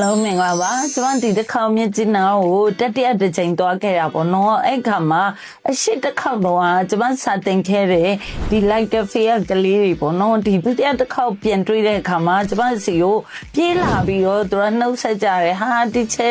လုံးမင်္ဂလာပါကျွန်မဒီတစ်ခေါက်မြင့်ကျင်းနာကိုတတိယတစ်ချိန်သွားခဲ့တာပေါ့နော်အဲ့ခါမှာအရှိတစ်ခေါက်တော့ကျွန်မစာတင်ခဲ့တဲ့ဒီ like the fear ကလေးတွေပေါ့နော်ဒီဒုတိယတစ်ခေါက်ပြန်တွေ့တဲ့အခါမှာကျွန်မစီကိုပြေးလာပြီးတော့သူကနှုတ်ဆက်ကြတယ်ဟာဒီချဲ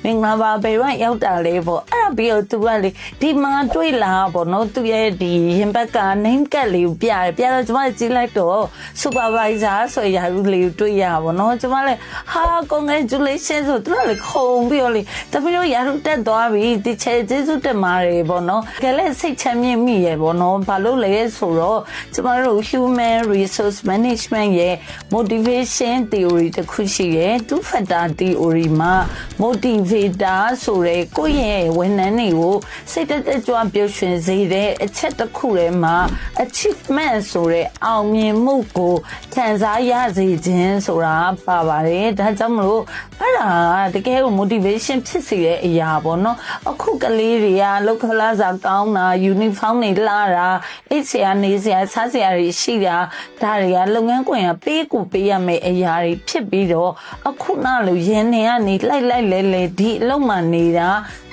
မင်္ဂလာပါဘယ်တော့ရောက်တာလဲပေါ့အဲ့ဒါပြီးတော့သူကလေဒီမှာတွေ့လာပေါ့နော်သူရဲ့ဒီရင်ဘက်က name ကတ်လေးကိုပြတယ်ပြတော့ကျွန်မကြည့်လိုက်တော့ supervisor ဆိုရရလေးကိုတွေ့ရပါတော့ကျွန်မလည်းဟာcongratulations ဆိုသူကလေခုံပြီးတော့လေတပည့်တို့ရာထူးတက်သွားပြီဒီချဲကျေးဇူးတင်ပါတယ်ပေါ့နော်ကဲလည်းစိတ်ချမ်းမြေ့မိရပေါ့နော်ဘာလို့လဲဆိုတော့ကျမတို့ human resource management ရဲ့ motivation theory တစ်ခုရှိရဲ့ two factor theory မှာ motivator ဆိုတဲ့ကိုယ့်ရဲ့ဝန်ထမ်းတွေကိုစိတ်တက်ကြွပျော်ရွှင်စေတဲ့အချက်တစ်ခုထဲမှာ achievement ဆိုတဲ့အောင်မြင်မှုကိုခံစားရစေခြင်းဆိုတာပါပါတယ်ဒါကြောင့်မလို့အဲ့ဒါတကယ်ကို motivation ဖြစ်စေတဲ့အရာပေါ့နော်အခုကလေးတွေကလောက်ခလာစားကောင်းတာ uniform တွေလာတာအိတ်ဆရာနေဆရာစားဆရာတွေရှိတာဒါတွေကလုပ်ငန်းခွင်ကပေးရမယ့်အရာတွေဖြစ်ပြီးတော့အခုနောက်လို့ရင်းနေကနေလိုက်လဲဒီအလုံးမှနေတာ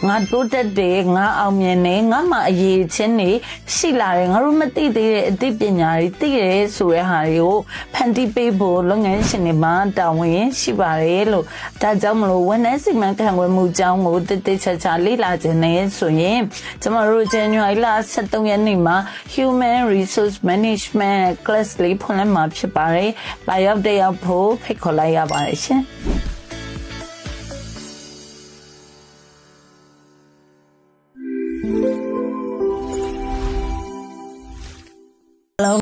ငါတိုးတက်တယ်ငါအောင်မြင်တယ်ငါမှအရေးချင်းနေရှိလာတယ်ငါတို့မသိသေးတဲ့အသိပညာတွေသိရဲဆိုတဲ့ဟာတွေကိုဖန်တီးပေးဖို့လုပ်ငန်းရှင်တွေမှာတာဝန်ရှိပါတယ်လို့ဒါကြောင့်မလို့ဝန်ထမ်းစီမံခန့်ခွဲမှုအကြောင်းကိုတိတိကျကျလေ့လာခြင်းနဲ့ဆိုရင်ကျမတို့ January လ23ရက်နေ့မှာ Human Resource Management class လေးဖွင့်လှစ်မှာဖြစ်ပါတယ်။လာရောက်တက်ရောက်ဖို့ဖိတ်ခေါ်လိုက်ရပါတယ်ရှင်။